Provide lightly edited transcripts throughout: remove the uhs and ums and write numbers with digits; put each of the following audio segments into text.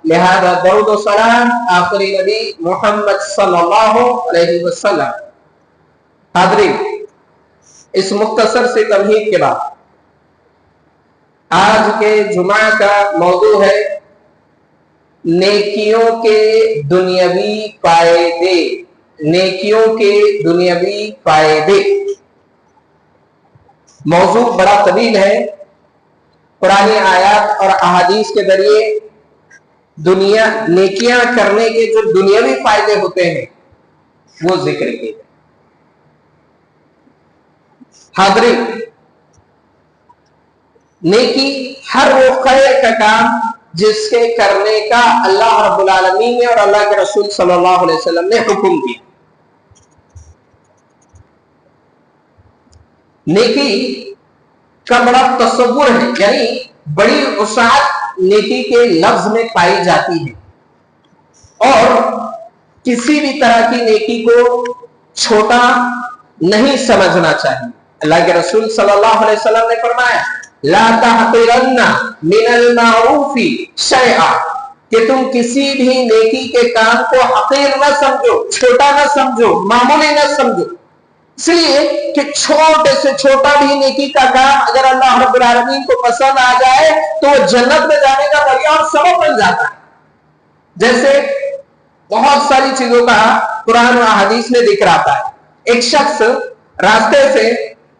لہذا درود و سلام آخری نبی محمد صلی اللہ علیہ وسلم۔ حاضرین، اس مختصر سے تمہید کے بعد آج کے جمعہ کا موضوع ہے نیکیوں کے دنیاوی فائدے۔ نیکیوں کے دنیاوی فائدے موضوع بڑا طویل ہے۔ قرآن آیات اور احادیث کے ذریعے نیکیاں کرنے کے جو دنیاوی فائدے ہوتے ہیں وہ ذکر کیے گئے۔ حاضرین، نیکی ہر وہ خیر کا کام جس کے کرنے کا اللہ رب العالمین نے اور اللہ کے رسول صلی اللہ علیہ وسلم نے حکم دیا۔ نیکی کا بڑا تصور ہے، یعنی بڑی وسعت نیکی کے لفظ میں پائی جاتی ہے، اور کسی بھی طرح کی نیکی کو چھوٹا نہیں سمجھنا چاہیے۔ اللہ کے رسول صلی اللہ علیہ وسلم نے فرمایا لا تحقرن من المعروف شیئا، کہ تم کسی بھی نیکی کے کام کو حقیر نہ سمجھو، چھوٹا نہ سمجھو، معمولی نہ سمجھو، اس لیے کہ چھوٹے سے چھوٹا بھی نیکی کا کام اگر اللہ رب العالمین کو پسند آ جائے تو وہ جنت میں جانے کا ذریعہ اور سبب بن جاتا ہے۔ جیسے بہت ساری چیزوں کا قرآن و حدیث میں ذکر آتا ہے۔ ایک شخص راستے سے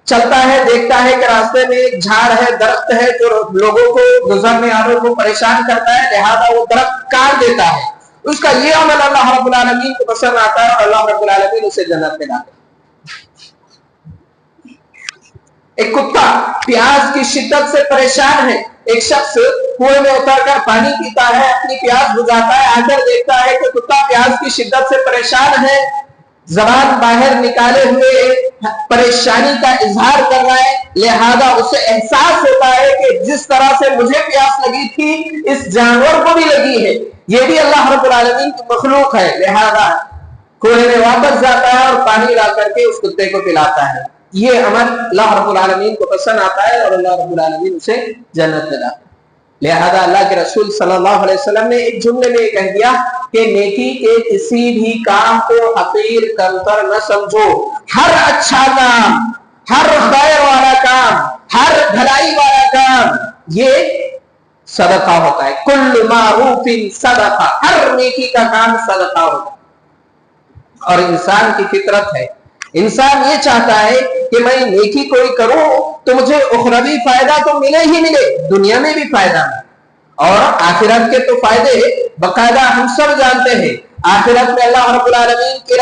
چلتا ہے، دیکھتا ہے کہ راستے میں ایک جھاڑ ہے، درخت ہے جو لوگوں کو گزرنے والوں کو پریشان کرتا ہے، لہذا وہ درخت کاٹ دیتا ہے۔ اس کا یہ عمل اللہ رب العالمین کو پسند آتا ہے اور اللہ رب العالمین اسے جنت میں لاتا ہے۔ ایک کتا پیاس کی شدت سے پریشان ہے، ایک شخص کنویں میں اتر کر پانی پیتا ہے، اپنی پیاس بجھاتا ہے، آ کر دیکھتا ہے کہ کتا پیاس کی شدت سے پریشان ہے، زبان باہر نکالے ہوئے پریشانی کا اظہار کر رہا ہے، لہذا اسے احساس ہوتا ہے کہ جس طرح سے مجھے پیاس لگی تھی اس جانور کو بھی لگی ہے، یہ بھی اللہ رب العالمین کی مخلوق ہے، لہذا کنویں میں واپس جاتا ہے اور پانی لا کر کے اس کتے کو پلاتا ہے۔ یہ عمل اللہ رب العالمین کو پسند آتا ہے اور اللہ رب العالمین اسے جنت میں لاتا ہے۔ لہذا اللہ کے رسول صلی اللہ علیہ وسلم نے ایک جملے میں یہ کہہ دیا کہ نیکی کے کسی بھی کام کو حقیر کمتر نہ سمجھو، ہر اچھا کام، ہر خیر والا کام، ہر بھلائی والا کام یہ صدقہ ہوتا ہے۔ کل معروف صدقہ، ہر نیکی کا کام صدقہ ہوتا ہے۔ اور انسان کی فطرت ہے، انسان یہ چاہتا ہے کہ میں نیکی کوئی کروں تو مجھے اخروی فائدہ تو ملے ہی ملے، دنیا میں بھی فائدہ ملے، اور آخرت کے تو فائدے باقاعدہ ہم سب جانتے ہیں۔ آخرت میں اللہ رب العالمین کی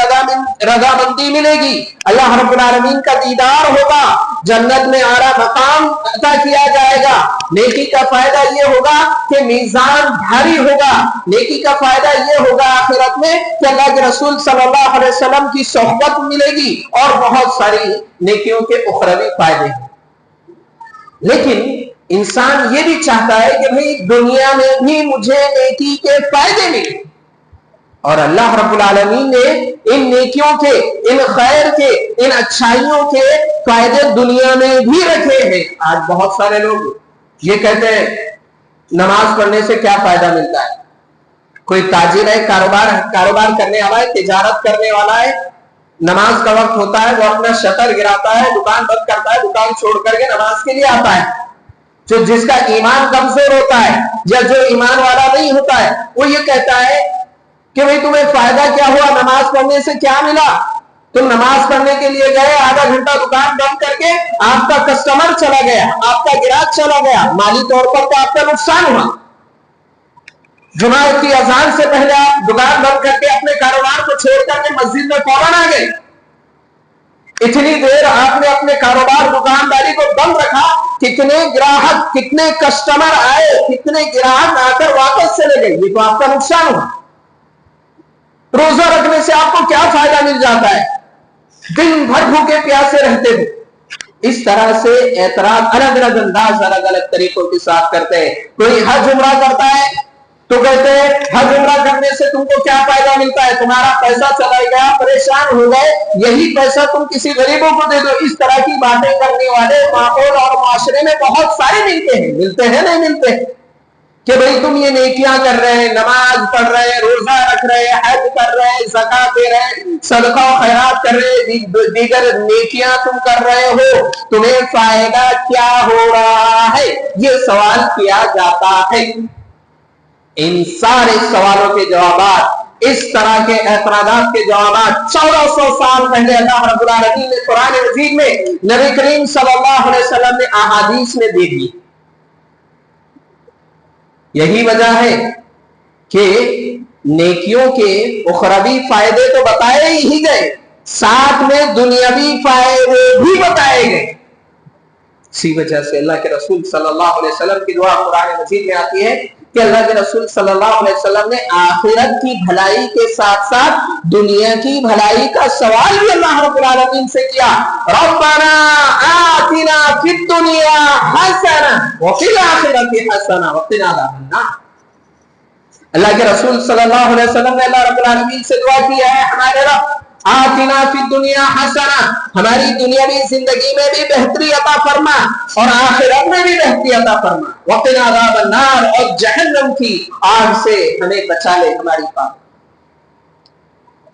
رضامندی ملے گی، اللہ رب العالمین کا دیدار ہوگا، جنت میں اعلیٰ مقام عطا کیا جائے گا۔ نیکی کا فائدہ یہ ہوگا کہ میزان بھاری ہوگا، نیکی کا فائدہ یہ ہوگا آخرت میں کہ اللہ کے رسول صلی اللہ علیہ وسلم کی صحبت ملے گی، اور بہت ساری نیکیوں کے اخروی فائدے ہیں۔ لیکن انسان یہ بھی چاہتا ہے کہ بھئی دنیا میں بھی مجھے نیکی کے فائدے ملے، اور اللہ رب العالمین نے ان نیکیوں کے، ان خیر کے، ان اچھائیوں کے فائدے دنیا میں بھی رکھے ہیں۔ آج بہت سارے لوگ یہ کہتے ہیں نماز پڑھنے سے کیا فائدہ ملتا ہے؟ کوئی تاجر ہے، کاروبار کرنے والا ہے، تجارت کرنے والا ہے، نماز کا وقت ہوتا ہے وہ اپنا شٹر گراتا ہے، دکان بند کرتا ہے، دکان چھوڑ کر کے نماز کے لیے آتا ہے۔ جو جس کا ایمان کمزور ہوتا ہے یا جو ایمان والا نہیں ہوتا ہے وہ یہ کہتا ہے کہ بھئی تمہیں فائدہ کیا ہوا، نماز پڑھنے سے کیا ملا؟ تم نماز پڑھنے کے لیے گئے، آدھا گھنٹہ دکان بند کر کے آپ کا کسٹمر چلا گیا، آپ کا گراہک چلا گیا، مالی طور پر تو آپ کا نقصان ہوا۔ جمعہ کی اذان سے پہلے آپ دکان بند کر کے اپنے کاروبار کو چھوڑ کر کے مسجد میں فوراً آ گئے، اتنی دیر آپ نے اپنے کاروبار دکانداری کو بند رکھا، کتنے گراہک، کتنے کسٹمر آئے، کتنے گراہک آ کر واپس چلے گئے، یہ تو آپ کا نقصان ہوا۔ روزہ رکھنے سے آپ کو کیا فائدہ مل جاتا ہے؟ دن بھر بھوکے پیاسے رہتے ہو۔ اس طرح سے اعتراض الگ الگ انداز، الگ الگ طریقوں کے ساتھ کرتے ہیں۔ کوئی حج عمرہ کرتا ہے تو کہتے ہیں حج عمرہ کرنے سے تم کو کیا فائدہ ملتا ہے؟ تمہارا پیسہ چلا گیا، پریشان ہو گئے، یہی پیسہ تم کسی غریبوں کو دے دو۔ اس طرح کی باتیں کرنے والے ماحول اور معاشرے میں بہت سارے ملتے ہیں، نہیں ملتے ہیں؟ کہ بھئی تم یہ نیکیاں کر رہے ہیں، نماز پڑھ رہے ہیں، روزہ رکھ رہے ہیں، حج کر رہے ہیں، زکات دے رہے ہیں، صدقہ و خیرات کر رہے ہیں، دیگر نیکیاں تم کر رہے ہو، تمہیں فائدہ کیا ہو رہا ہے؟ یہ سوال کیا جاتا ہے۔ ان سارے سوالوں کے جوابات، اس طرح کے اعتراضات کے جوابات 1400 سال پہلے اللہ رب العالمین نے قرآن مجید میں نبی کریم صلی اللہ علیہ وسلم نے احادیث میں دے دی۔ یہی وجہ ہے کہ نیکیوں کے اخروی فائدے تو بتائے ہی گئے، ساتھ میں دنیاوی فائدے بھی بتائے گئے۔ اسی وجہ سے اللہ کے رسول صلی اللہ علیہ وسلم کی دعا قرآن مجید میں آتی ہے کہ اللہ کے رسول صلی اللہ علیہ وسلم نے آخرت کی بھلائی کے ساتھ ساتھ دنیا کی بھلائی کا سوال بھی اللہ رب العالمین سے کیا۔ ربنا آتنا فی الدنیا حسنہ وفی الآخرۃ حسنہ وقنا عذاب النار۔ اللہ کے رسول صلی اللہ علیہ وسلم نے اللہ رب العالمین سے دعا کی ہے، ہمارے رب آتنا فی الدنیا حسنہ، ہماری دنیاوی زندگی میں بھی بہتری عطا فرما اور آخرت میں بھی بہتری عطا فرما، وقنا عذاب النار، اور جہنم کی آگ سے ہمیں بچا لے ہماری پاک۔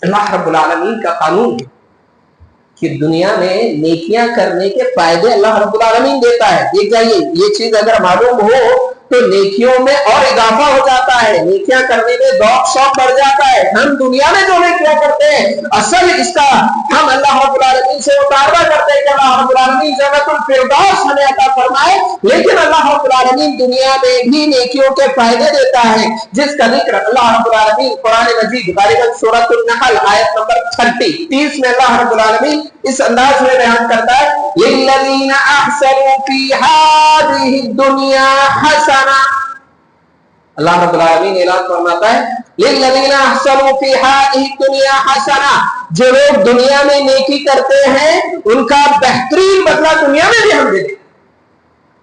اللہ رب العالمین کا قانون ہے کہ دنیا میں نیکیاں کرنے کے فائدے اللہ رب العالمین دیتا ہے۔ دیکھ جائیے، یہ چیز اگر معلوم ہو تو نیکیوں میں اور اضافہ ہو جاتا ہے، نیکیاں کرنے میں ذوق شوق بڑھ جاتا ہے۔ ہم دنیا میں جو نیکیاں کرتے ہیں اصل اس کا ہم اللہ رب العالمین سے مطالبہ کرتے ہیں کہ اللہ رب العالمین جنت الفردوس ہمیں عطا فرمائے، لیکن اللہ رب العالمین دنیا میں بھی نیکیوں کے فائدے دیتا ہے، جس کا ذکر اللہ رب العالمین قرآن مجید غالباً سورۃ النحل آیت نمبر 30 میں اللہ رب العالمین اس انداز میں بیان کرتا ہے، لِلَّذِينَ أَحْسَنُوا فِي هَذِهِ الدُّنْيَا حَسَنَةٌ۔ اللہ رب العالمین اعلان فرماتا ہے لِلَّذِينَ أَحْسَنُوا فِي هَذِهِ الدُّنْيَا حَسَنَةٌ، جو لوگ دنیا میں نیکی کرتے ہیں ان کا بہترین بدلہ دنیا میں بھی ہم دیں گے۔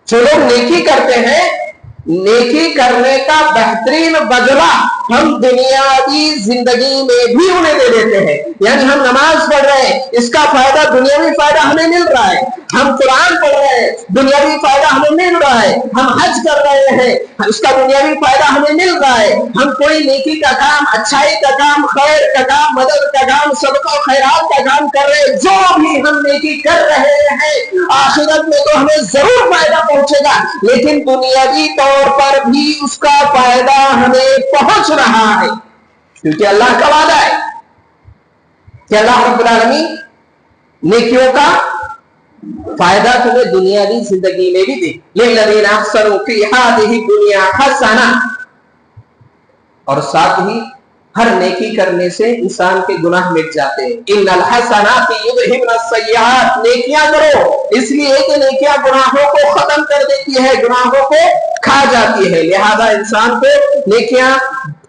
جو لوگ نیکی کرتے ہیں، نیکی کرنے کا بہترین بدلہ ہم دنیاوی زندگی میں بھی انہیں دے دیتے ہیں۔ یعنی ہم نماز پڑھ رہے ہیں، اس کا فائدہ دنیاوی فائدہ ہمیں مل رہا ہے، ہم قرآن پڑھ رہے ہیں، دنیاوی فائدہ ہمیں مل رہا ہے، ہم حج کر رہے ہیں، اس کا دنیاوی فائدہ ہمیں مل رہا ہے، ہم کوئی نیکی کا کام، اچھائی کا کام، خیر کا کام، مدد کا کام، صدقہ و خیرات کا کام کر رہے ہیں، جو بھی ہم نیکی کر رہے ہیں آخرت میں تو ہمیں ضرور فائدہ پہنچے گا، لیکن دنیاوی طور پر بھی اس کا فائدہ ہمیں پہنچ رہا ہے، کیونکہ اللہ کا وعدہ ہے کہ اللہ رب العالمین نیکیوں کا فائدہ تمہیں دنیاوی زندگی میں بھی دے۔ لِلَّذِينَ أَحْسَنُوا فِي هَذِهِ الدُّنْيَا حَسَنَةٌ، اور ساتھ ہی ہر نیکی کرنے سے انسان کے گناہ مٹ جاتے ہیں۔ إِنَّ الْحَسَنَاتِ يُذْهِبْنَ السَّيِّئَاتِ، نیکیاں کرو اس لیے کہ نیکیاں گناہوں کو ختم کر دیتی ہے، گناہوں کو کھا جاتی ہے، لہذا انسان کو نیکیاں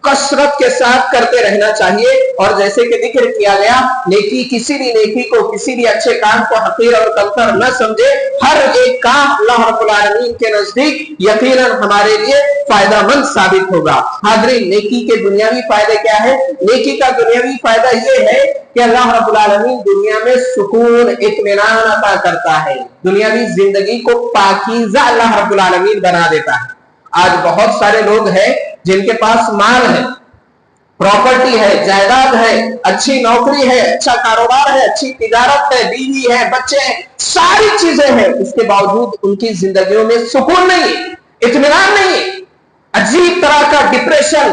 کثرت کے ساتھ کرتے رہنا چاہیے۔ اور جیسے کہ ذکر کیا گیا، نیکی کسی بھی نیکی کو، کسی بھی اچھے کام کو حقیر اور کمتر نہ سمجھے، ہر ایک کام اللہ رب العالمین کے نزدیک یقیناً ہمارے لیے فائدہ مند ثابت ہوگا۔ حاضرین، نیکی کے دنیاوی فائدے کیا ہے؟ نیکی کا دنیاوی فائدہ یہ ہے کہ اللہ رب العالمین دنیا میں سکون، اطمینان عطا کرتا ہے، دنیاوی زندگی کو پاکیزہ اللہ رب العالمین بنا دیتا ہے۔ آج بہت سارے لوگ ہیں جن کے پاس مال ہے، پراپرٹی ہے، جائیداد ہے، اچھی نوکری ہے، اچھا کاروبار ہے، اچھی تجارت ہے، بیوی ہے، بچے ہیں، ساری چیزیں ہیں، اس کے باوجود ان کی زندگیوں میں سکون نہیں ہے، اطمینان نہیں ہے، عجیب طرح کا ڈپریشن،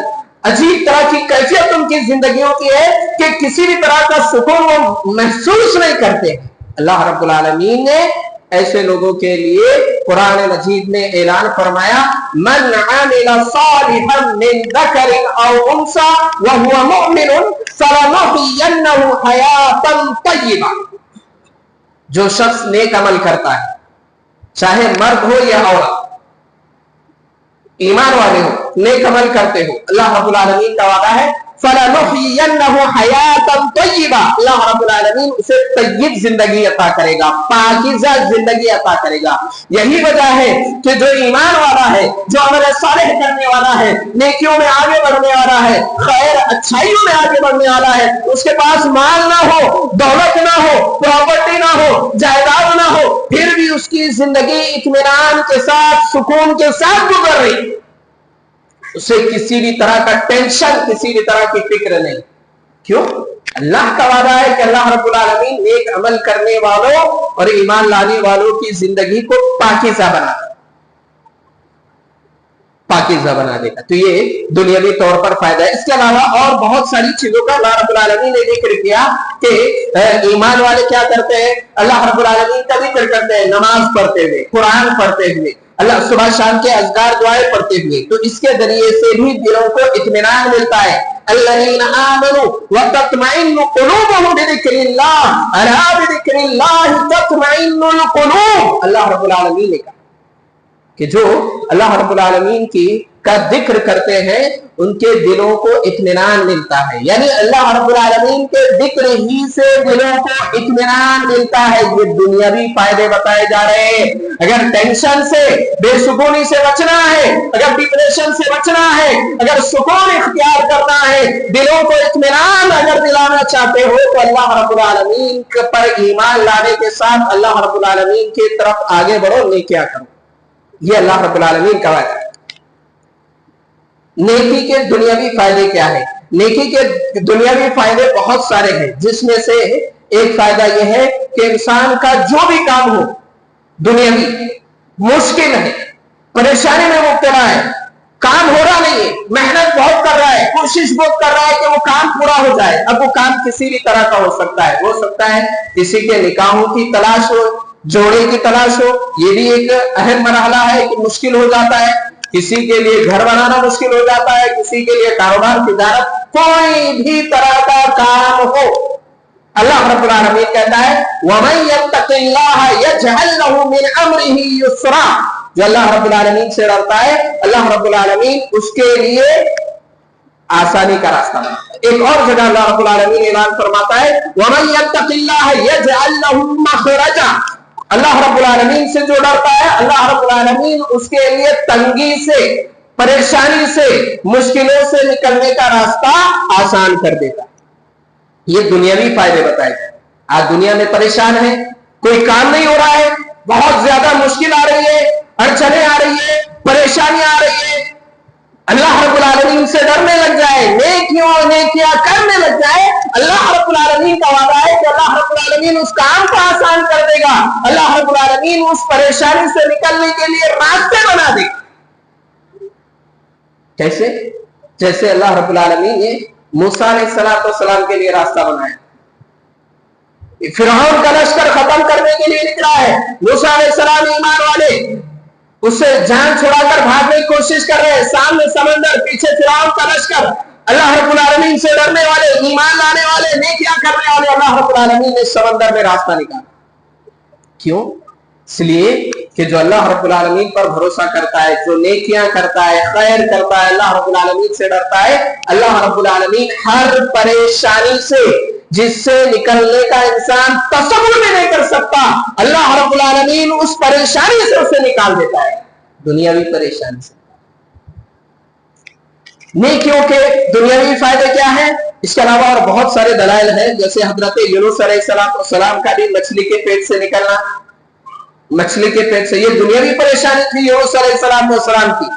عجیب طرح کی کیفیت ان کی زندگیوں کی ہے کہ کسی بھی طرح کا سکون وہ محسوس نہیں کرتے۔ اللہ رب العالمین نے ایسے لوگوں کے لیے قرآن مجید میں اعلان فرمایا، من عمل صالحا من ذکر او انثى وهو مؤمن فلنحيينه حیاتا طیبہ، جو شخص نیک عمل کرتا ہے، چاہے مرد ہو یا عورت، ایمان والے ہو، نیک عمل کرتے ہو، اللہ رب العالمین کا وعدہ ہے فَلَنُحْيِيَنَّهُ حَيَاةً طَيِّبَةً، اللہ رب العالمین اسے طیب زندگی عطا کرے گا، پاکیزہ زندگی عطا کرے گا۔ یہی وجہ ہے کہ جو ایمان والا ہے، جو عمل صالح کرنے والا ہے، نیکیوں میں آگے بڑھنے والا ہے، خیر اچھائیوں میں آگے بڑھنے والا ہے، اس کے پاس مال نہ ہو، دولت نہ ہو، پراپرٹی نہ ہو، جائیداد نہ ہو، پھر بھی اس کی زندگی اطمینان کے ساتھ، سکون کے ساتھ گزر رہی، उसे किसी भी तरह का टेंशन, किसी भी तरह की फिक्र नहीं। क्यों? अल्लाह का वादा है कि अल्लाह रब्बुल आलमीन नेक अमल करने वालों और ईमान लाने वालों की जिंदगी को पाकीज़ा बना देगा। तो ये दुनियावी तौर पर फायदा है। इसके अलावा और बहुत सारी चीजों का अल्लाह रब्बुल आलमीन ने जिक्र किया कि ईमान वाले क्या करते हैं, अल्लाह रब्बुल आलमीन का जिक्र करते हैं नमाज पढ़ते हुए, कुरान पढ़ते हुए, अल्लाह सुबह शाम के अज़कार दुआएं पढ़ते हुए। तो इसके जरिए से भी दिलों को इत्मीनान मिलता है। अल्लज़ीना आमनू व तत्मइन्नु क़ुलूबुहुम बिज़िक्रिल्लाह अला बिज़िक्रिल्लाह तत्मइन्नुल क़ुलूब। अल्लाह रब्बुल आलमीन ने कहा कि जो अल्लाह रब्बुल आलमीन की का जिक्र करते हैं उनके दिलों को इत्मीनान मिलता है। यानी अल्लाह रब्बुल आलमीन के जिक्र ही से दिलों को इत्मीनान मिलता है। ये दुनियावी फायदे बताए जा रहे हैं। अगर टेंशन से, बेसुकूनी से बचना है, अगर डिप्रेशन से बचना है, अगर सुकून इख्तियार करना है, दिलों को इत्मीनान अगर दिलाना चाहते हो तो अल्लाह रब्बुल आलमीन पर ईमान लाने के साथ अल्लाह रब्बुल आलमीन की तरफ आगे बढ़ो, नेकियां करो। ये अल्लाह रब्बुल आलमीन का वादा है। नेकी के दुनियावी फायदे क्या है? नेकी के दुनियावी फायदे बहुत सारे हैं, जिसमें से एक फायदा यह है कि इंसान का जो भी काम हो दुनियावी, मुश्किल है, परेशानी में मुब्तला है, काम हो रहा नहीं है, मेहनत बहुत कर रहा है, कोशिश बहुत कर रहा है कि वो काम पूरा हो जाए। अब वो काम किसी भी तरह का हो सकता है। हो सकता है किसी के निकाहों की तलाश हो, जोड़े की तलाश हो, ये भी एक अहम मरहला है कि मुश्किल हो जाता है। किसी के लिए घर बनाना मुश्किल हो जाता है, किसी के लिए कारोबार, तिजारत, कोई भी तरह का काम हो। अल्लाह रब्बुल आलमीन कहता है वमन यत्तक़िल्लाह यजअल लहू मिन अम्रिही युस्रा। जो अल्लाह रब्बुल आलमीन से डरता है, अल्लाह रब्बुल आलमीन उसके लिए आसानी का रास्ता बनाता है। एक और जगह अल्लाह रब्बुल आलमीन ऐलान फरमाता है वमन यत्तक़िल्लाह यजअल लहू मखरजा। अल्लाह रब्बुल आलमीन से जो डरता है, अल्लाह रब्बुल आलमीन उसके लिए तंगी से, परेशानी से, मुश्किलों से निकलने का रास्ता आसान कर देता है। ये दुनियावी फायदे बताए गए। आज दुनिया में परेशान है, कोई काम नहीं हो रहा है, बहुत ज्यादा मुश्किल आ रही है, अड़चने आ रही है, परेशानी आ रही है, अल्लाह रब्बुल आलमीन से डरने लग जाए, नेकियां करने लग जाए। अल्लाह रब्बुल आलमीन का वादा है कि अल्लाह रब्बुल आलमीन उस काम को आसान कर देगा। अल्लाह रब्बुल आलमीन उस परेशानी से निकलने के लिए रास्ते बना देगा। कैसे? जैसे अल्लाह रब्बुल आलमीन ने मूसा अलैहिस्सलाम के लिए रास्ता बनाया। फिरौन का लश्कर खत्म करने के लिए निकला है। मूसा अलैहिस्सलाम ईमान वाले उससे जान छुड़ाकर भागने की कोशिश कर रहे हैं। सामने समंदर, पीछे फिरौन का लश्कर। अल्लाह रब्बुल आलमीन से डरने वाले, ईमान लाने वाले, नेकियां करने वाले, अल्लाह रब्बुल आलमीन ने समंदर में रास्ता निकाला। क्यों? इसलिए कि जो अल्लाह रब्बुल आलमीन पर भरोसा करता है, जो नेकियां करता है, खैर करता है, अल्लाह रब्बुल आलमीन से डरता है, अल्लाह रब्बुल आलमीन हर परेशानी से जिससे निकलने का इंसान तसव्वुर भी नहीं कर सकता, अल्लाह रब्बुल आलमीन उस परेशानी से उसे निकाल देता है, दुनियावी परेशानी से। नेकियों के दुनियावी फायदे क्या है? इसके अलावा और बहुत सारे दलाइल हैं, जैसे हजरत यूनुस अलैहिस्सलाम का भी मछली के पेट से निकलना, मछली के पेट से, ये दुनियावी परेशानी थी यूनुस अलैहिस्सलाम की,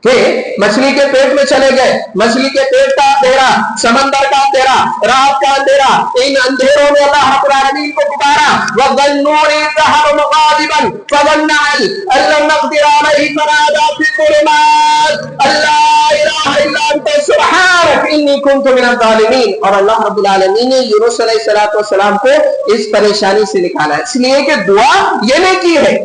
कि मछली के पेट में चले गए। मछली के पेट का अंधेरा, समंदर का अंधेरा, रात का अंधेरा, इन अंधेरों में अल्लाह रब्बुल आलमीन को पुकारा। वज़न्नूनी ज़हब मुग़ाज़िबन फ़ज़न्न अल्लन नक़दिर अलैहि फ़नादा फ़ी ज़ुलुमात अल्ला इलाहा इल्ला अंत सुब्हानक इन्नी कुन्तु मिनज़ ज़ालिमीन। और अल्लाह रब्बुल आलमीन ने यूनुस अलैहिस्सलाम को इस परेशानी से निकाला। इसलिए कि दुआ ये नहीं की है,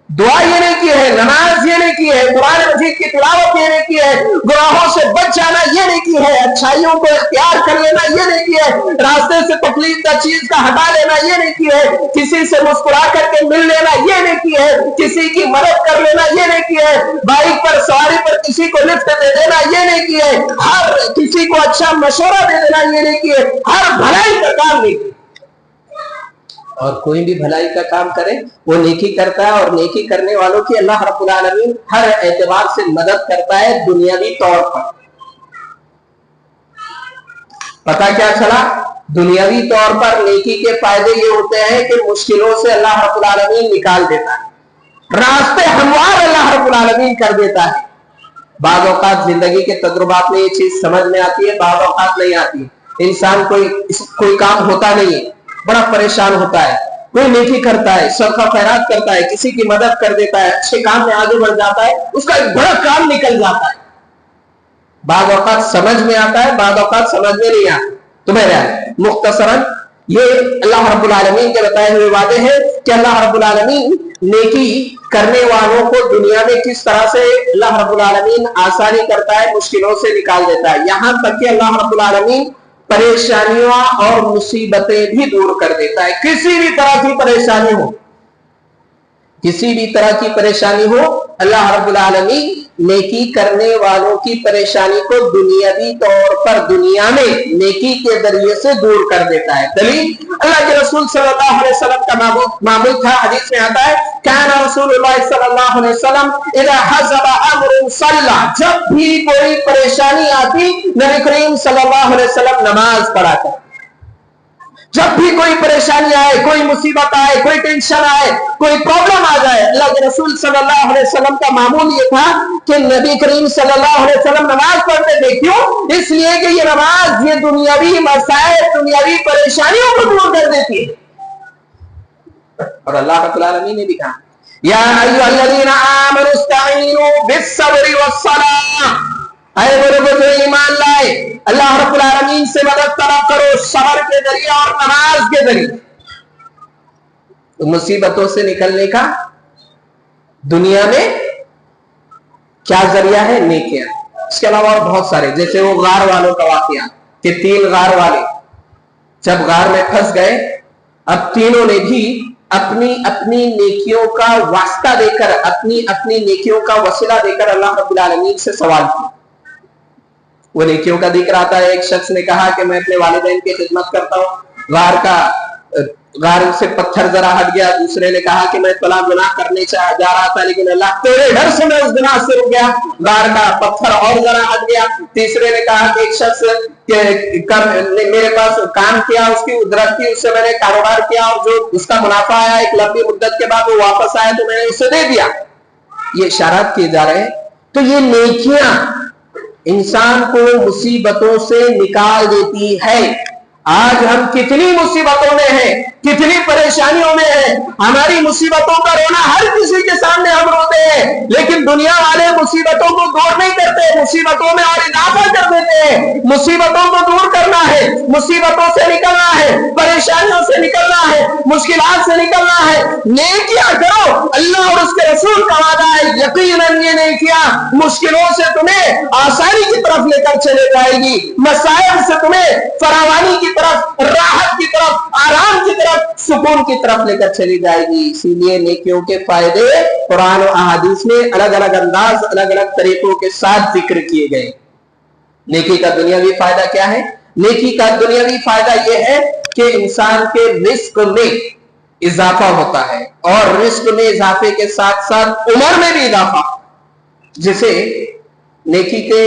दुआ ये नहीं की है, नमाज ये नहीं की है, कुरान मजीद की तिलावत ये नहीं की है, गुनाहों से बच जाना ये नहीं की है, अच्छाइयों को इख्तियार कर लेना ये नहीं की है, रास्ते से तकलीफ का चीज का हटा लेना ये नहीं की है, किसी से मुस्कुरा करके मिल लेना ये नहीं की है, किसी की मदद कर लेना ये नहीं की है, बाइक पर सवारी पर किसी को लिफ्ट दे देना ये नहीं की है, हर किसी को अच्छा मशवरा दे देना ये नहीं की है, हर भलाई का काम नहीं की। और कोई भी भलाई का काम करे वो नेकी करता है, और नेकी करने वालों की अल्लाह रब्बुल आलमीन हर एतबार से मदद करता है दुनियावी तौर पर। पता क्या चला? दुनियावी तौर पर नेकी के फायदे ये होते हैं कि मुश्किलों से अल्लाह रब्बुल आलमीन निकाल देता है, रास्ते हमवार अल्लाह रब्बुल आलमीन कर देता है। بعض औकात जिंदगी के तजुर्बात में ये चीज समझ में आती है, بعض औकात नहीं आती है। इंसान कोई काम होता नहीं है, बड़ा परेशान होता है, कोई नेकी करता है, सदका खैरात करता है, किसी की मदद कर देता है, अच्छे काम में आगे बढ़ जाता है, उसका एक बड़ा काम निकल जाता है। बाद औकात समझ में आता है, बाद औकात समझ में नहीं आता। तो बहरहाल मुख्तसरन ये अल्लाह रब्बुल आलमीन के बताए हुए वादे हैं कि अल्लाह रब्बुल आलमीन नेकी करने वालों को दुनिया में किस तरह से अल्लाह रब्बुल आलमीन आसानी करता है, मुश्किलों से निकाल देता है। यहां तक कि अल्लाह रब्बुल आलमीन परेशानियां और मुसीबतें भी दूर कर देता है। किसी भी तरह की परेशानी हो, किसी भी तरह की परेशानी हो, अल्लाह रब्बुल आलमीन नेकी करने वालों की परेशानी को दुनियावी तौर पर दुनिया में नेकी के जरिए से दूर कर देता है। दलील अल्लाह के रसूल सल्लल्लाहु अलैहि वसल्लम का मामूल था, हदीस में आता है काना रसूलुल्लाह सल्लल्लाहु अलैहि वसल्लम इज़ा हज़बा अम्रुन सल्ला, जब भी कोई परेशानी आती नबी करीम सल्लल्लाहु अलैहि वसल्लम नमाज पढ़ा करते। जब भी कोई परेशानी आए, कोई मुसीबत आए, कोई टेंशन आए, कोई प्रॉब्लम आ जाए, अल्लाह के रसूल सल्लल्लाहु अलैहि वसल्लम का मामूल ये था कि नबी करीम सल्लल्लाहु अलैहि वसल्लम नमाज पढ़ते थे। क्यों? इसलिए कि ये नमाज ये दुनियावी मसाइल, दुनियावी परेशानियों को दूर कर देती है। और अल्लाह रब्बुल आलमीन ने भी कहा या अय्युहल्लज़ीना आमनू इस्तईनू बिस्सब्रि वस्सलाह, अरे वो लोग जो ईमान लाए अल्लाह रब्बुल आलमीन से मदद तलब करो सब्र के जरिए और नमाज के जरिए। तो मुसीबतों से निकलने का दुनिया में क्या जरिया है? नेकियां। इसके अलावा और बहुत सारे, जैसे वो गार वालों का वाकया कि 3 गार वाले जब गार में फंस गए, अब तीनों ने भी अपनी अपनी नेकियों का वास्ता देकर, अपनी अपनी नेकियों का वसीला देकर अल्लाह रब्बुल आलमीन से सवाल किया। वो नेकियों का जिक्र आता है। एक शख्स ने कहा कि मैं अपने वालिदैन की खिदमत करता हूँ, गार से पत्थर जरा हट गया। दूसरे ने कहा कि मैं फला गुनाह करने जा रहा था, लेकिन अल्लाह तेरे डर से मैं उस गुनाह से रुक गया, गार का पत्थर और जरा हट गया। तीसरे ने कहा कि एक शख्स मेरे पास काम किया, उसकी उजरत थी, उससे मैंने कारोबार किया और जो उसका मुनाफा आया एक लंबी मुद्दत के बाद वो वापस आया तो मैंने उसे दे दिया। ये इशारात किए जा रहे हैं। तो ये नेकियां इंसान को मुसीबतों से निकाल देती है। आज हम कितनी मुसीबतों में हैं, कितनी परेशानियों में हैं। हमारी मुसीबतों का रोना हर किसी के सामने हम रोते हैं, लेकिन दुनिया वाले मुसीबतों को दूर नहीं करते, मुसीबतों में और इजाफा कर देते हैं। मुसीबतों को दूर करना है, मुसीबतों से निकलना है, परेशानियों से निकलना है, मुश्किलात से निकलना है, नेकियां करो। अल्लाह और उसके रसूल का वादा है, यकीनन ये नेकियां मुश्किलों से तुम्हें आसानी की तरफ लेकर चले जाएगी, मसाइल से तुम्हें फरावानी की तरफ, राहत की तरफ, आराम की तरफ, सुकून की तरफ लेकर चली जाएगी। इसीलिए नेकियों के फायदे कुरान और अहादीस में अलग अलग अंदाज, अलग अलग तरीकों के साथ जिक्र किए गए। नेकी का दुनियावी फायदा क्या है? नेकी का दुनियावी फायदा यह है कि इंसान के रिस्क में इजाफा होता है, और रिस्क में इजाफे के साथ साथ उम्र में भी इजाफा, जिसे नेकी के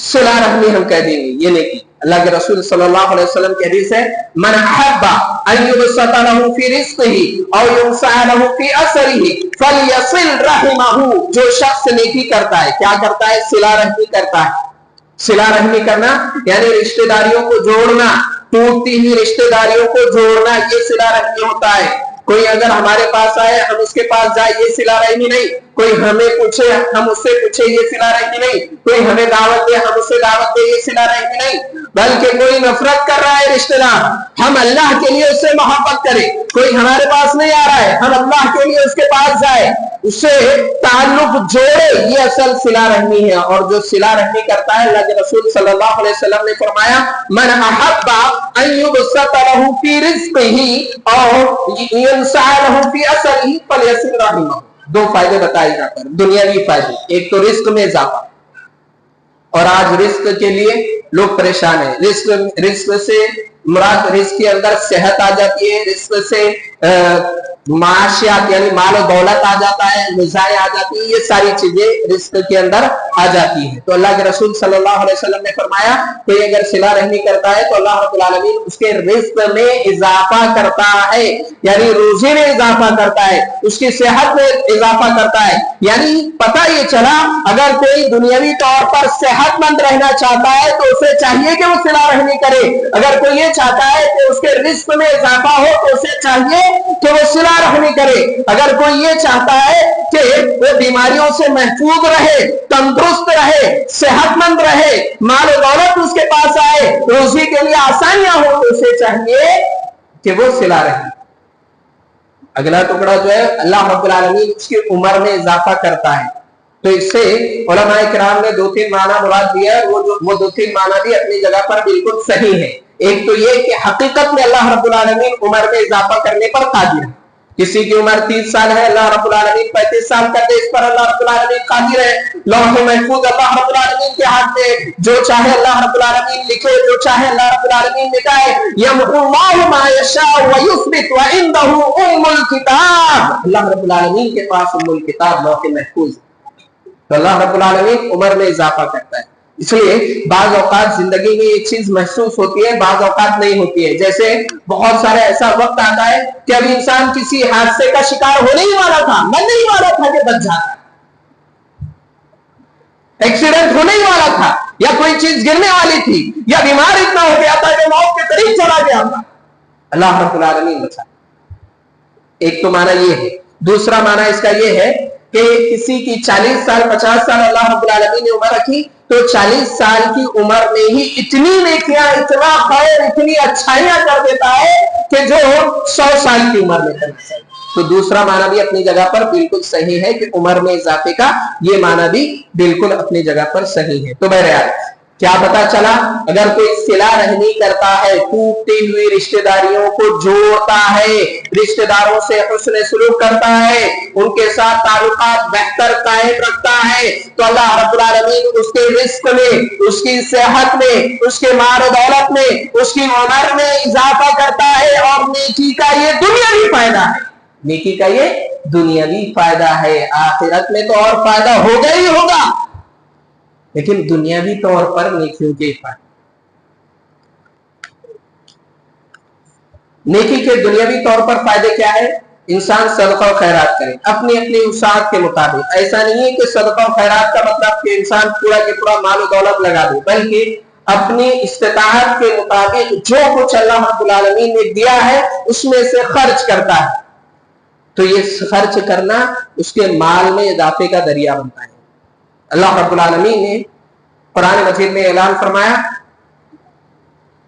सिला रहमी हम कह देंगे। ये नेकी अल्लाह के रसूल सल्लल्लाहु अलैहि वसल्लम की हदीस है, मन अहब्बा अन युबसता लहू फी रिज़्क़िही औ युंसा लहू फी असरिही फलयसिल रहिमहू। जो शख्स नेकी करता है, क्या करता है? सिला रहमी करता है। सिला रहमी करना यानी रिश्तेदारियों को जोड़ना, टूटती हुई रिश्तेदारियों को जोड़ना, ये सिला रहमी होता है। कोई अगर हमारे पास आए हम उसके पास जाए, ये सिला रहमी नहीं। कोई हमें पूछे हम उससे पूछे, ये सिला रहमी नहीं। कोई हमें दावत दे हम उससे दावत दे, ये सिला रहमी नहीं। बल्कि कोई नफरत कर रहा है रिश्तेदार, हम अल्लाह के लिए उससे मोहब्बत करें। कोई हमारे पास नहीं आ रहा है, हम अल्लाह के लिए उसके पास जाए, उससे ताल्लुक जोड़े, ये असल सिला रहमी है। और जो सिला रहमी करता है, अल्लाह के रसूल सल्लल्लाहु अलैहि वसल्लम ने फरमाया, मन अहब्बा अन युबसता लहू फी रिज़्क़िही और युंसा लहू फी असरिही फलयसिल रहिमहू। 2 फायदे बताए जाते हैं दुनियावी फायदे। एक तो रिस्क में इजाफा, और आज रिस्क के लिए लोग परेशान हैं। रिस्क से मुराद रिस्क के अंदर सेहत आ जाती है, रिस्क से माशियात यानी माल और दौलत आ जाता है, मिजाएं आ जाती है, ये सारी चीजें रिस्क के अंदर आ जाती है। तो अल्लाह के रसूल सल्लल्लाहु अलैहि वसल्लम ने फरमाया कोई अगर सिला रहमी करता है तो अल्लाह रब्बुल आलमीन उसके रिस्क में इजाफा करता है, यानी रोजी में इजाफा करता है, उसकी सेहत में इजाफा करता है। यानी पता ये चला अगर कोई दुनियावी तौर पर सेहतमंद रहना चाहता है तो उसे चाहिए कि वो सिला रहमी करे, अगर कोई ये चाहता है कि उसके रिस्क में इजाफा हो तो उसे चाहिए कि वो सिला रहमी करे, अगर कोई ये चाहता है कि वो बीमारियों से महफूज रहे, तंदुरुस्त रहे, सेहतमंद रहे, माल और दौलत उसके पास आए, रोजी के लिए आसानियां हो तो उसे चाहिए कि वो सिला रहे। अगला टुकड़ा जो है अल्लाह रब्बुल आलमीन उसकी उम्र में इजाफा करता है। तो इससे उलमाए किराम ने 2-3 माना मुराद दिया है, वो 2-3 माना भी अपनी जगह पर बिल्कुल सही है। एक तो ये कि हकीकत में अल्लाह रब्बुल आलमीन उम्र में इजाफा करने पर कादिर है। किसी की उम्र 30 साल है, अल्लाह रब्बुल आलमीन 35 साल कर दे, इस पर अल्लाह रब्बुल आलमीन कादिर है। लौह महफूज अल्लाह रब्बुल आलमीन के हाथ में, जो चाहे अल्लाह रब्बुल आलमीन लिखे, जो चाहे अल्लाह रब्बुल आलमीन मिटाए। यमहुल्लाहु मा यशाउ व युस्बित व इंदहु उम्मुल किताब, अल्लाह रब्बुल आलमीन के पास उम्मुल किताब लौह महफूज। तो अल्लाह रब्बुल आलमीन उम्र में इजाफा करता है। इसलिए बाज औकात जिंदगी में एक चीज महसूस होती है, बाज औकात नहीं होती है। जैसे बहुत सारे ऐसा वक्त आता है कि अभी इंसान किसी हादसे का शिकार होने ही वाला था, मरने ही वाला था कि बच जाता, एक्सीडेंट होने ही वाला था, या कोई चीज गिरने वाली थी, या बीमार इतना हो गया था कि मौत के करीब चला गया था, अल्लाह रब्बुल आलमीन बचा। एक तो माना ये है। दूसरा माना इसका ये है कि किसी की 40 साल 50 साल अल्लाह रब्बुल आलमीन ने उम्र रखी तो 40 साल की उम्र में ही इतनी नेकियां, इतना खैर, इतनी अच्छाइयां कर देता है कि जो 100 साल की उम्र में करना चाहिए। तो दूसरा माना भी अपनी जगह पर बिल्कुल सही है कि उम्र में इजाफे का, ये माना भी बिल्कुल अपनी जगह पर सही है। तो बहरहाल क्या पता चला अगर कोई सिला रहमी करता है, टूटती हुई रिश्तेदारियों को जोड़ता है, रिश्तेदारों से हुस्न सुलूक करता है, उनके साथ ताल्लुकात बेहतर कायम रखता है, तो अल्लाह रब्बुल आलमीन उसके रिस्क में, उसकी सेहत में, उसके माल दौलत में, उसकी उम्र में इजाफा करता है। और नेकी का ये दुनियावी फायदा है, नेकी का ये दुनियावी फायदा है। आखिरत में तो और फायदा होगा ही होगा, लेकिन दुनियावी तौर पर नेकियों के फायदे, नेकी के दुनियावी तौर पर फायदे क्या है? इंसान सदका और खैरात करे अपनी अपनी उसात के मुताबिक। ऐसा नहीं है कि सदका और खैरात का मतलब कि इंसान पूरा के पूरा माल और दौलत लगा दे, बल्कि अपनी इस्तिताअत के मुताबिक जो कुछ अल्लाह रब्बुल आलमीन ने दिया है उसमें से खर्च करता है। तो ये खर्च करना उसके माल में इजाफे का जरिया बनता है। अल्लाह रब्बुल आलमीन ने कुरान मजीद में ऐलान फरमाया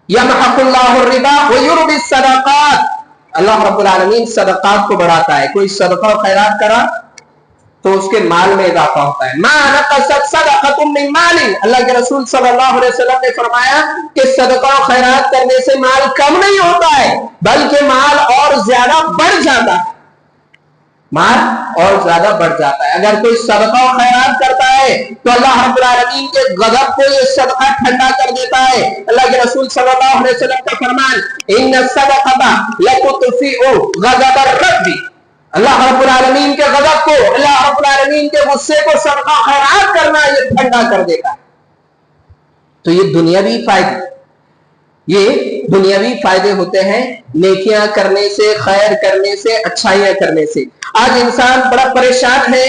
यमहकुल्लाहु रिबा व युरबी सदकात, अल्लाह रब्बुल आलमीन सदकात को बढ़ाता है। कोई सदका और खैरात करा तो उसके माल में इजाफा होता है। मा नक़सत सदक़तुम मिन मालिन, अल्लाह के रसूल सल्लल्लाहु अलैहि वसल्लम ने फरमाया कि सदका और खैरात करने से माल कम नहीं होता है, बल्कि माल और ज्यादा बढ़ जाता है, माल और ज्यादा बढ़ जाता है। अगर कोई सदका और खैरात करता है तो अल्लाह रब्बुल आलमीन के गजब को ये सदका ठंडा कर देता है। अल्लाह के रसूल सल्लल्लाहु अलैहि वसल्लम का फरमान इन्न सदक़ता लतुत्फ़िउ गज़ब रब्बी, अल्लाह रब्बुल आलमीन के गजब को, अल्लाह रब्बुल आलमीन के गुस्से को सदका खैरात करना ये ठंडा कर देगा। तो ये दुनियावी फायदे, ये दुनियावी फायदे होते हैं नेकियां करने से, खैर करने से, अच्छाइयां करने से। आज इंसान बड़ा परेशान है,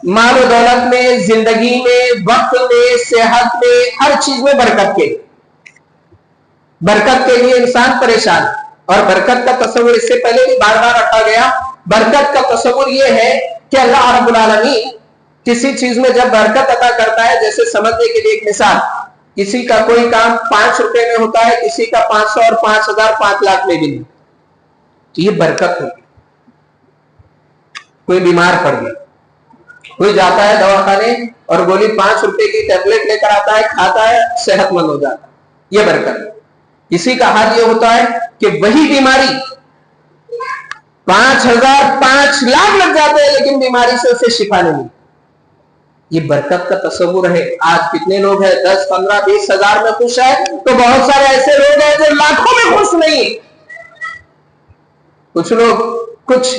माल और दौलत में, जिंदगी में, वक्त में, सेहत में, हर चीज में बरकत के लिए इंसान परेशान। और बरकत का तस्वुर इससे पहले भी बार बार रखा गया। बरकत का तस्वुर यह है कि अल्लाह रब्बुल आलमीन किसी चीज में जब बरकत अता करता है, जैसे समझने के लिए एक मिसाल, किसी का कोई काम 5 रुपए में होता है, किसी का 500 और 5000 5 लाख में भी नहीं, तो ये बरकत होगी। कोई बीमार पड़ गया, कोई जाता है दवाखाने और गोली 5 रुपए की टैबलेट लेकर आता है, खाता है, सेहतमंद हो जाता है, ये बरकत। किसी का हाल ये होता है कि वही बीमारी 5000 5 लाख लग जाते हैं, लेकिन बीमारी से उसे शिफा नहीं मिलती। یہ برکت کا تصور ہے. آج کتنے لوگ ہیں 10 15 20 ہزار میں خوش ہے تو بہت سارے ایسے لوگ ہیں جو لاکھوں میں خوش نہیں. کچھ لوگ کچھ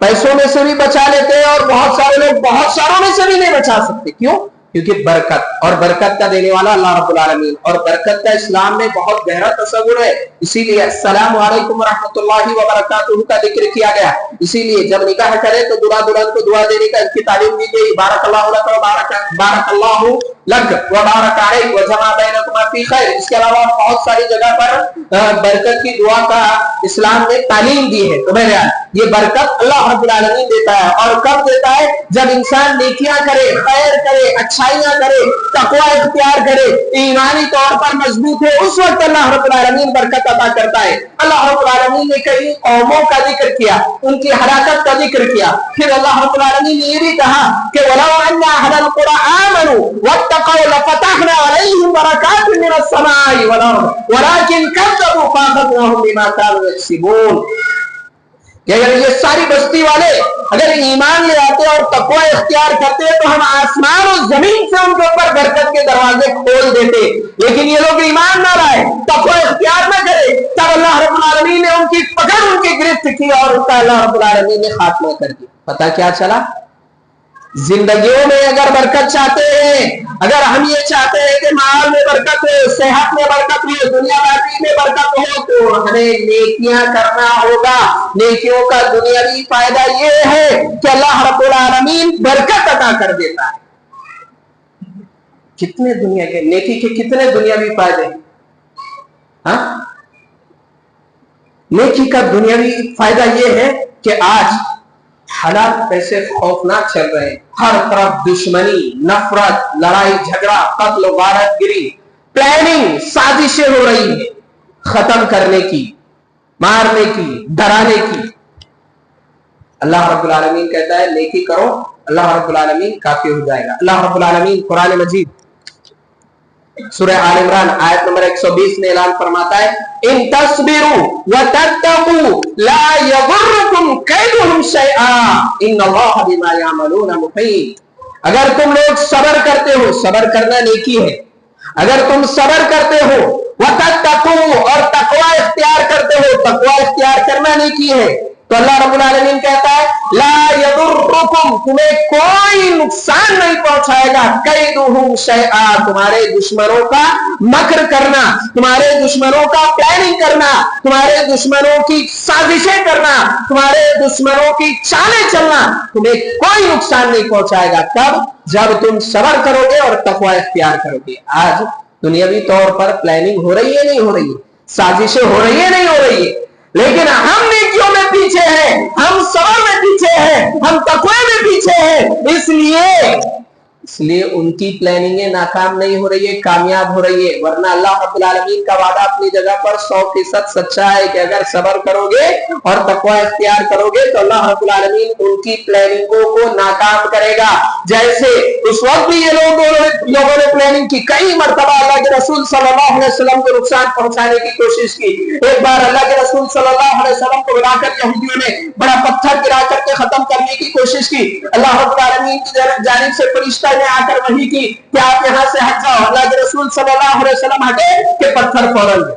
پیسوں میں سے بھی بچا لیتے ہیں اور بہت سارے لوگ بہت ساروں میں سے بھی نہیں بچا سکتے. کیوں؟ کیونکہ برکت، اور برکت کا دینے والا اللہ رب العالمین، اور برکت کا اسلام میں بہت گہرا تصور ہے. اسی لیے السلام علیکم ورحمۃ اللہ وبرکاتہ کا ذکر کیا گیا. اسی لیے جب نکاح کرے تو دلہا دلہن کو دعا دینے کا اس کی تعلیم دی گئی. بارک اللہ لک بارک اللہ لک وبارک علیک وجمع بینکما فی خیر. اس کے علاوہ بہت ساری جگہ پر برکت کی دعا کا اسلام نے تعلیم دی ہے. تو بہرحال یہ برکت اللہ رب العالمین دیتا ہے. اور کب دیتا ہے؟ جب انسان نیکیاں کرے، خیر کرے، اچھائیاں کرے، تقوی اختیار کرے، ایمانی طور پر مضبوط ہے، اس وقت اللہ رب العالمین برکت عطا کرتا ہے. اللہ رب العالمین نے کئی قوموں کا ذکر کیا، ان کی ہلاکت کا ذکر کیا. پھر اللہ رب العالمین نے یہ بھی کہا کہ وَلَوْ أَنَّ أَهْلَ الْقُرَىٰ آمَنُوا وَاتَّقَوْا لَفَتَحْنَا عَلَيْهِمْ بَرَكَاتٍ مِّنَ السَّمَاءِ وَالْأَرْضِ وَلَٰكِن كَذَّبُوا فَأَخَذْنَاهُم بِمَا كَانُوا يَكْسِبُونَ. کہ اگر یہ ساری بستی والے اگر ایمان لے آتے اور تقوی اختیار کرتے تو ہم آسمان اور زمین سے ان کے اوپر برکت کے دروازے کھول دیتے. لیکن یہ لوگ ایمان نہ لائے، تقوی اختیار نہ کرے، تب اللہ رب العالمین نے ان کی پکڑ، ان کی گرفت کی اور ان کا اللہ رب العالمین نے خاتمہ کر دیا. پتہ کیا چلا؟ زندگیوں میں اگر برکت چاہتے ہیں، اگر ہم یہ چاہتے ہیں کہ مال میں برکت ہو، صحت میں برکت ہو، دنیا داری میں برکت ہو، تو ہمیں نیکیاں کرنا ہوگا. نیکیوں کا دنیاوی فائدہ یہ ہے کہ اللہ رب العالمین برکت عطا کر دیتا ہے. کتنے دنیا کے نیکی کے کتنے دنیاوی فائدے ہیں؟ ہاں، نیکی کا دنیاوی فائدہ یہ ہے کہ آج حالات کیسے خوفناک چل رہے ہیں. ہر طرف دشمنی، نفرت، لڑائی جھگڑا، قتل و غارت گری، پلاننگ، سازشیں ہو رہی ہیں ختم کرنے کی، مارنے کی، ڈرانے کی. اللہ رب العالمین کہتا ہے نیکی کرو، اللہ رب العالمین کافی ہو جائے گا. اللہ رب العالمین قرآن مجید سورہ آل عمران آیت نمبر 120 میں اعلان فرماتا ہے ان تصبروا وتتقوا لا يضركم كيدهم شيئا ان الله بما يعملون محيط. اگر تم لوگ صبر کرتے ہو، صبر کرنا نیکی ہے، اگر تم صبر کرتے ہو، وتتقوا اور تقوی اختیار کرتے ہو، تقوی اختیار کرنا نیکی ہے، تو اللہ رب العالمین کہتا ہے لا یضرکم، تمہیں کوئی نقصان نہیں پہنچائے گا، کیدہم شیئا، تمہارے دشمنوں کا مکر کرنا، تمہارے دشمنوں کا پلاننگ کرنا، تمہارے دشمنوں کی سازشیں کرنا، تمہارے دشمنوں کی چالیں چلنا تمہیں کوئی نقصان نہیں پہنچائے گا. کب؟ جب تم صبر کرو گے اور تقوی اختیار کرو گے. آج دنیاوی طور پر پلاننگ ہو رہی ہے نہیں ہو رہی ہے، سازشیں ہو رہی ہے نہیں ہو رہی ہے، لیکن ہم نیکیوں میں پیچھے ہیں، ہم صبر میں پیچھے ہیں، ہم تقوی میں پیچھے ہیں. اس لیے ان کی پلاننگیں ناکام نہیں ہو رہی ہے، کامیاب ہو رہی ہے. ورنہ اللہ رب العالمین کا وعدہ اپنی جگہ پر 100% سچا ہے کہ اگر صبر کرو گے اور تقوی اختیار کرو گے تو اللہ رب العالمین ان کی پلاننگوں کو ناکام کرے گا. جیسے اس وقت بھی یہ لوگوں نے پلاننگ کی، کئی مرتبہ اللہ کے رسول صلی اللہ علیہ وسلم کو نقصان پہنچانے کی کوشش کی. ایک بار اللہ کے رسول صلی اللہ علیہ وسلم کو بلا کر یہودیوں نے بڑا پتھر گرا کر کے ختم کرنے کی کوشش کی. اللہ رب العالمین کی جانب سے فرشتہ نے آ کر وحی کی کہ آپ یہاں سے ہٹ جاؤ. اللہ کے رسول صلی اللہ علیہ وسلم ہٹے کہ پتھر فوراً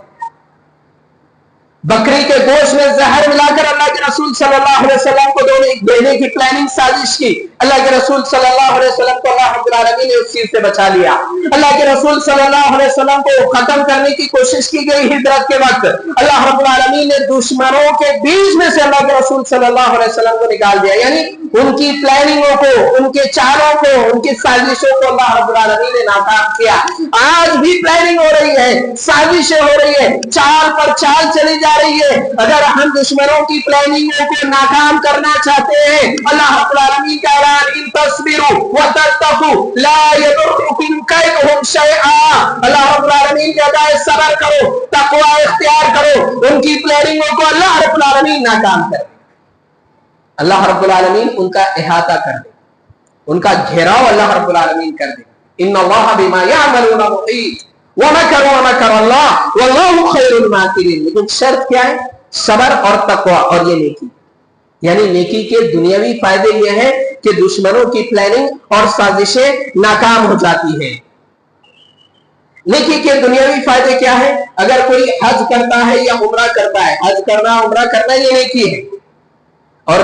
بکری کے گوشت میں زہر ملا کر اللہ کے رسول صلی اللہ علیہ وسلم کو دینے کی پلاننگ سازش کی. اللہ کے رسول صلی اللہ علیہ وسلم کو اللہ رب العالمین نے اس چیز سے بچا لیا. اللہ کے رسول صلی اللہ علیہ وسلم کو ختم کرنے کی کوشش کی گئی ہجرت کے وقت. اللہ رب العالمین نے دشمنوں کے بیچ میں سے اللہ کے رسول صلی اللہ علیہ وسلم کو نکال دیا. یعنی ان کی پلاننگوں کو، ان کے چالوں کو، ان کی سازشوں کو اللہ رب العالمین نے ناکام کیا. آج بھی پلاننگ ہو رہی ہے، سازشیں ہو رہی ہے، چال پر چال چلی جا رہی ہے. اگر ہم دشمنوں کی پلاننگوں کو ناکام کرنا چاہتے ہیں، اللہ رب العالمین کا اعلان ان تصبروا وتتقوا لا يضركم كيدهم شيئا. اللہ رب العالمین کہتا ہے صبر کرو، تقوی اختیار کرو، ان کی پلاننگوں کو اللہ رب العالمین ناکام کرے. اللہ رب العالمین ان کا احاطہ کر دے، ان کا گھیراؤ اللہ رب العالمین کر دے. ان اللہ بما يعملون محیط ومکر ومکر اللہ واللہ خیر الماکرین. لیکن شرط کیا ہے؟ صبر اور تقوی اور یہ نیکی. यानी नेकी के दुनियावी फायदे यह है कि दुश्मनों की प्लानिंग और साजिशें नाकाम हो जाती है। नेकी के दुनियावी फायदे क्या है? अगर कोई हज करता है या उम्रा करता है, हज करना उम्रा करना ये नेकी है। और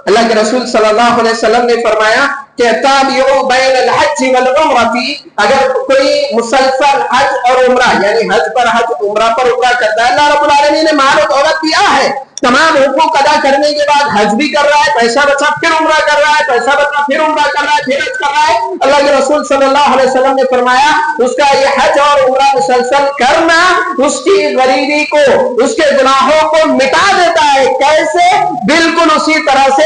अल्लाह के रसूल सल्लल्लाहु अलैहि वसल्लम ने फरमाया कि ताबिउ बैनल हज वल उम्रती, अगर कोई मुसलसल हज और उम्रा यानी हज पर हज उम्रा पर उम्रा करता है, अल्लाह रब्बुल आलमीन ने माल और दौलत दिया है, तमाम हुकूक अदा करने के बाद हज भी कर रहा है, पैसा बचा फिर उम्रा कर रहा है, पैसा बचा फिर उम्रा कर रहा है, फिर हज कर रहा है। अल्लाह के रसूल सल्लल्लाहु अलैहि वसल्लम ने फरमाया उसका ये हज और उम्रा मुसलसल करना उसकी गरीबी को, उसके गुनाहों को मिटा देता है। कैसे? बिल्कुल उसी तरह से